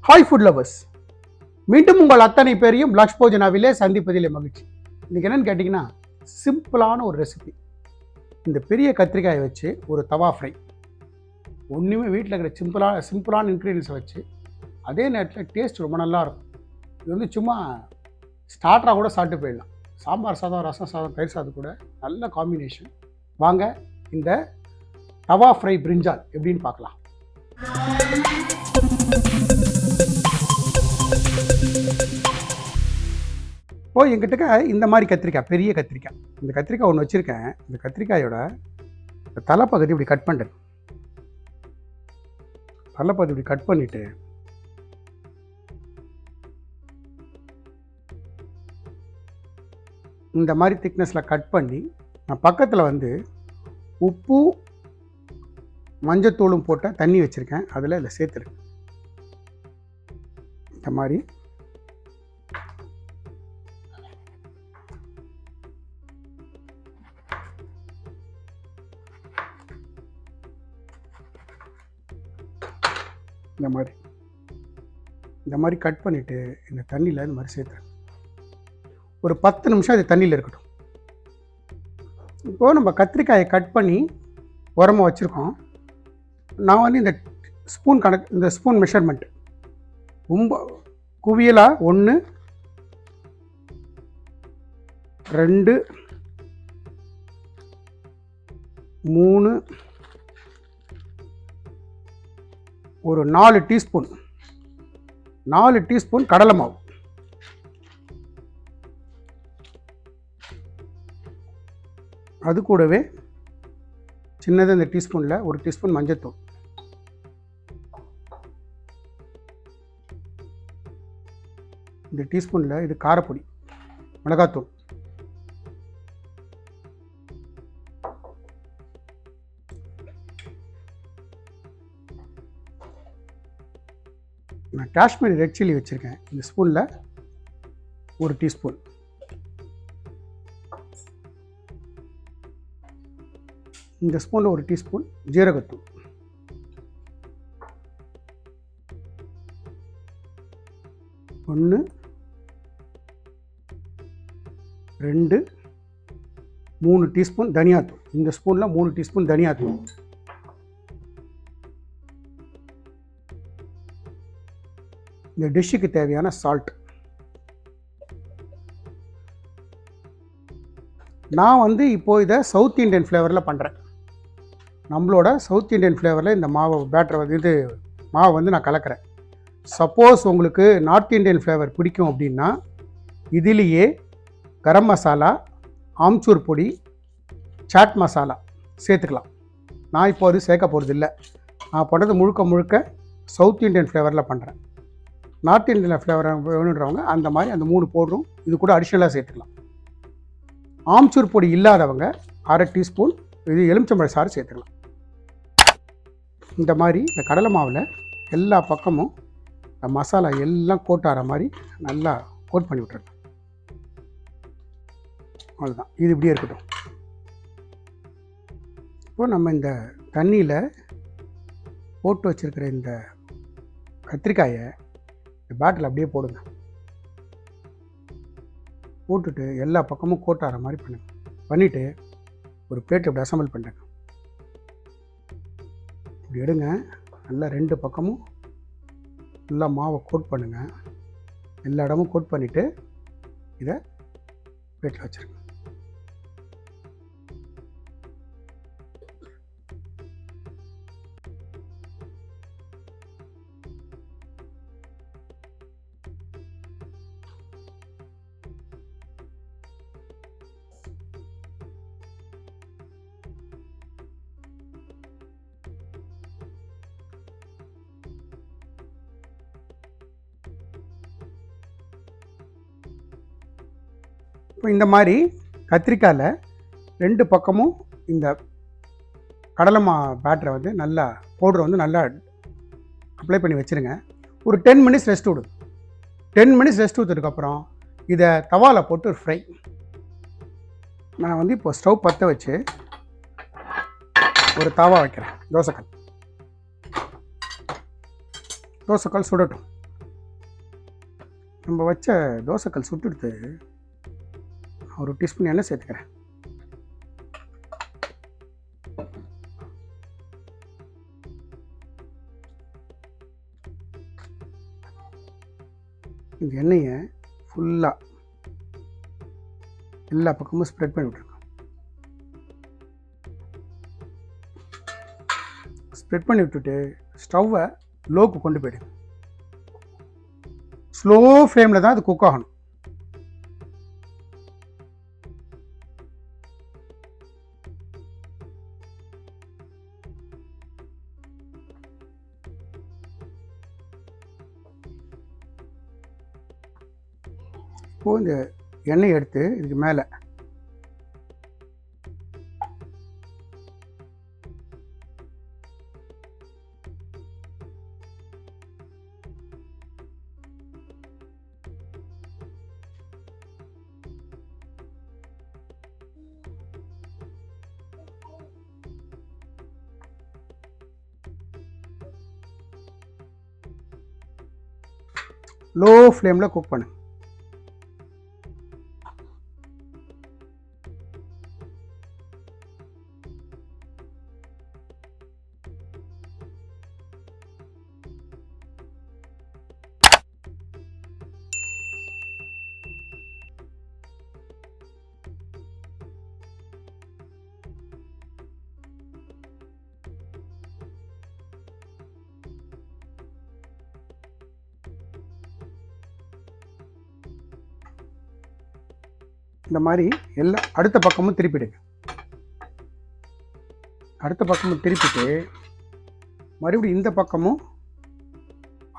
Hi food lovers, மீண்டும் உங்கள் அத்தனை பேரையும் லக்ஷ்போஜனாவிலே சந்திப்பதிலே மகிழ்ச்சி. இன்றைக்கி என்னென்னு கேட்டிங்கன்னா, சிம்பிளான ஒரு ரெசிபி. இந்த பெரிய கத்திரிக்காயை வச்சு ஒரு தவா ஃப்ரை, ஒன்றுமே வீட்டில் இருக்கிற சிம்பிளான இன்க்ரீடியன்ஸை வச்சு அதே நேரத்தில் டேஸ்ட் ரொம்ப நல்லாயிருக்கும். இது வந்து சும்மா ஸ்டார்டராக கூட சாப்பிட்டு போயிடலாம். சாம்பார் சாதம், ரசம் சாதம், தயிர் சாதம் கூட நல்ல காம்பினேஷன். வாங்க இந்த தவா ஃப்ரை பிரிஞ்சால் எப்படின்னு பார்க்கலாம். என்கிட்ட இந்த மாதிரி கத்திரிக்காய், பெரிய கத்திரிக்காய், இந்த கத்திரிக்காய் ஒன்று வச்சுருக்கேன். இந்த கத்திரிக்காயோட தலைப்பகுதி இப்படி கட் பண்ணுறேன். தலைப்பகுதி இப்படி கட் பண்ணிவிட்டு இந்த மாதிரி திக்னஸில் கட் பண்ணி நான் பக்கத்தில் வந்து உப்பு மஞ்சத்தூளும் போட்ட தண்ணி வச்சுருக்கேன். அதில் இதை சேர்த்துருக்கேன். இந்த மாதிரி இந்த மாதிரி கட் பண்ணிவிட்டு இந்த தண்ணியில் இந்த மாதிரி சேர்த்துறேன். ஒரு 10 நிமிஷம் இது தண்ணியில் இருக்கட்டும். இப்போது நம்ம கத்திரிக்காயை கட் பண்ணி உரமாக வச்சுருக்கோம். நான் வந்து இந்த ஸ்பூன் கணக்கு, இந்த ஸ்பூன் மெஷர்மெண்ட் ரொம்ப குவியலாக 1 2 3 ஒரு 4 டீஸ்பூன் கடலை மாவு, அது கூடவே சின்னதாக இந்த டீஸ்பூனில் 1 டீஸ்பூன் மஞ்சத்தூள், இந்த டீஸ்பூனில் இது காரப்பொடி, மிளகாத்தூள், நான் காஷ்மீரி ரெட் சில்லி வச்சுருக்கேன். இந்த ஸ்பூனில் 1 டீஸ்பூன், இந்த ஸ்பூனில் 1 டீஸ்பூன் ஜீரகத்தூள், ஒன்று 2 3 டீஸ்பூன் தனியாத்தூள், இந்த ஸ்பூனில் 3 டீஸ்பூன் தனியாத்தூள், இந்த டிஷ்ஷுக்கு தேவையான சால்ட். நான் வந்து இப்போது இதை சவுத் இண்டியன் ஃப்ளேவரில் பண்ணுறேன். நம்மளோட சவுத் இண்டியன் ஃப்ளேவரில் இந்த மாவை வந்து நான் கலக்கிறேன். சப்போஸ் உங்களுக்கு நார்த் இண்டியன் ஃப்ளேவர் பிடிக்கும் அப்படின்னா இதிலேயே கரம் மசாலா, ஆம்ச்சூர் பொடி, சாட் மசாலா சேர்த்துக்கலாம். நான் இப்போ அது சேர்க்க போகிறது இல்லை. நான் பண்ணுறது முழுக்க சவுத் இண்டியன் ஃப்ளேவரில் பண்ணுறேன். நார்த் இண்டியன் ஃப்ளேவர் வேணுன்றவங்க அந்த மாதிரி அந்த 3 பவுடரும் இது கூட அடிஷ்னலாக சேர்த்துக்கலாம். ஆம்ச்சூர் பொடி இல்லாதவங்க 1/2 டீஸ்பூன் இது எலுமிச்சம்பழ சாறு சேர்த்துக்கலாம். இந்த மாதிரி இந்த கடலை மாவில் எல்லா பக்கமும் மசாலா எல்லாம் கோட் ஆகிற மாதிரி நல்லா கோட் பண்ணி விட்டுருங்க. அவ்வளோதான், இது இப்படியே இருக்கட்டும். இப்போது நம்ம இந்த தண்ணியில் போட்டு வச்சுருக்கிற இந்த கத்திரிக்காயை பேட்டில் அப்படியே போடுங்க. போட்டுட்டு எல்லா பக்கமும் கோட் ஆகிற மாதிரி பண்ணிவிட்டு ஒரு பிளேட் இப்படி அசம்பிள் பண்ணுங்க. இப்படி எடுங்க. நல்லா 2 பக்கமும் நல்லா மாவை கோட் பண்ணுங்கள். எல்லா இடமும் கோட் பண்ணிவிட்டு இதை பிளேட்டில் வச்சுருங்க. இப்போ இந்த மாதிரி கத்திரிக்காயில் 2 பக்கமும் இந்த கடலை பேட்டரை வந்து நல்லா பவுடரை வந்து நல்லா அப்ளை பண்ணி வச்சுருங்க. ஒரு 10 மினிட்ஸ் ரெஸ்ட் விடுங்க. 10 மினிட்ஸ் ரெஸ்ட் விட்டதுக்கப்புறம் இதை தவாவில் போட்டு ஒரு ஃப்ரை. நான் வந்து இப்போ ஸ்டவ் பற்ற வச்சு ஒரு தவா வைக்கிறேன். தோசைக்கல் சுடட்டும். நம்ம வச்ச தோசைக்கல் சுட்டுடுத்து ஒரு டீஸ்பூன் எண்ணெய் சேர்த்துக்கிறேன். இந்த எண்ணெயை ஃபுல்லாக எல்லா பக்கமும் ஸ்ப்ரெட் பண்ணி விட்ருங்க. ஸ்ப்ரெட் பண்ணி விட்டுட்டு ஸ்டவ்வை லோக்கு கொண்டு போயிடுங்க. ஸ்லோ ஃப்ளேமில் தான் அது குக் ஆகணும். இப்போது இந்த எண்ணெய் எடுத்து இதுக்கு மேலே லோ ஃப்ளேமில் குக் பண்ணு. இந்த மாதிரி எல்லாம் அடுத்த பக்கமும் திருப்பிடுங்க. அடுத்த பக்கமும் திருப்பிட்டு மறுபடியும் இந்த பக்கமும்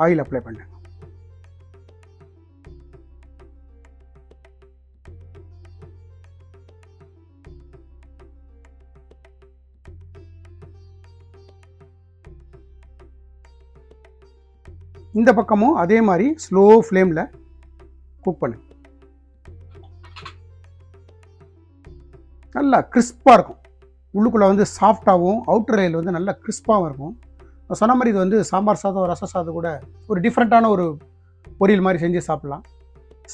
ஆயில் அப்ளை பண்ணுங்க. இந்த பக்கமும் அதே மாதிரி ஸ்லோ ஃப்ளேமில் குக் பண்ணுங்க. நல்லா கிறிஸ்பாக இருக்கும். உள்ளுக்குள்ளே வந்து சாஃப்டாகவும் அவுட்டர் லேயர் வந்து நல்லா கிறிஸ்பாகவும் இருக்கும். நான் சொன்ன மாதிரி இது வந்து சாம்பார் சாதம் ரச சாதம் கூட ஒரு டிஃப்ரெண்ட்டான ஒரு பொரியல் மாதிரி செஞ்சு சாப்பிட்லாம்.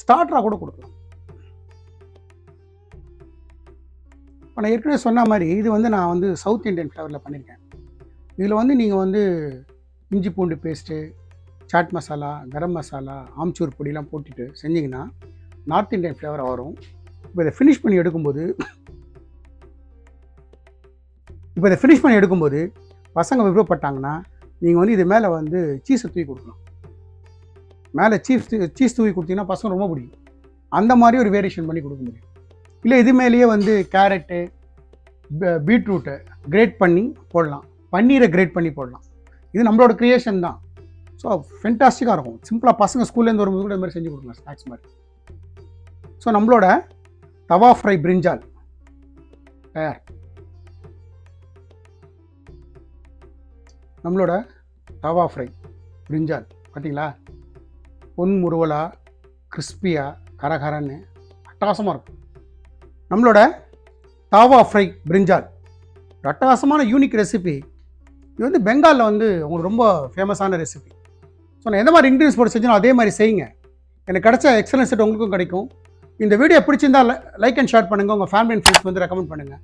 ஸ்டார்டராக கூட கொடுக்கலாம். இப்போ நான் ஏற்கனவே சொன்ன மாதிரி இது வந்து நான் வந்து சவுத் இண்டியன் ஃப்ளேவரில் பண்ணியிருக்கேன். இதில் வந்து நீங்கள் வந்து இஞ்சி பூண்டு பேஸ்ட்டு, சாட் மசாலா, கரம் மசாலா, ஆம்ச்சூர் பொடியெலாம் போட்டுட்டு செஞ்சிங்கன்னா நார்த் இண்டியன் ஃப்ளேவராக வரும். இப்போ இதை ஃபினிஷ் பண்ணி எடுக்கும்போது பசங்க விருப்பப்பட்டாங்கன்னா நீங்கள் வந்து இது மேலே வந்து சீஸை தூக்கி கொடுக்கலாம். மேலே சீஸ் தூக்கி கொடுத்தீங்கன்னா பசங்க ரொம்ப பிடிக்கும். அந்த மாதிரி ஒரு வேரியேஷன் பண்ணி கொடுக்க முடியும். இல்லை இது மேலேயே வந்து கேரட்டு, பீட்ரூட்டை கிரேட் பண்ணி போடலாம், பன்னீரை கிரேட் பண்ணி போடலாம். இது நம்மளோட க்ரியேஷன் தான். ஸோ ஃபென்டாஸ்டிக்காக இருக்கும். சிம்பிளாக பசங்க ஸ்கூல்லேருந்து வரும்போது கூட இது மாதிரி செஞ்சு கொடுக்கலாம், ஸ்நாக்ஸ் மாதிரி. ஸோ நம்மளோட தவா ஃப்ரை பிரிஞ்சால் தயார். நம்மளோட தவா ஃப்ரை பிரிஞ்சால் பார்த்தீங்களா, பொன் முருவலாக கிறிஸ்பியாக கரகரன்னு அட்டகாசமாக இருக்கும். நம்மளோட தவா ஃப்ரை பிரிஞ்சால் ஒரு அட்டகாசமான யூனிக் ரெசிபி. இது வந்து பெங்காலில் வந்து உங்களுக்கு ரொம்ப ஃபேமஸான ரெசிபி. ஸோ நான் எந்த மாதிரி இன்க்ரீடியன்ஸ் போட்டு செஞ்சோம் அதே மாதிரி செய்யுங்க. எனக்கு கிடைச்ச எக்ஸலன்ஸ் செட் உங்களுக்கும் கிடைக்கும். இந்த வீடியோ பிடிச்சிருந்தால் லைக் அண்ட் ஷேர் பண்ணுங்கள். உங்கள் ஃபேமிலி அண்ட் ஃப்ரெண்ட்ஸ் வந்து ரெக்கமெண்ட் பண்ணுங்கள்.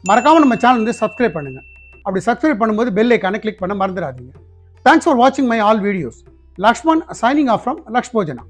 மறக்காமல் நம்ம சேனல் வந்து சப்ஸ்கிரைப் பண்ணுங்கள். அப்படி சப்ஸ்கிரைப் பண்ணும்போது பெல் ஐக்கானை கிளிக் பண்ண மறந்துடாதீங்க. தேங்க்ஸ் ஃபார் வாட்சிங் my all videos. Lakshman signing off from லக்ஷ்போஜனா.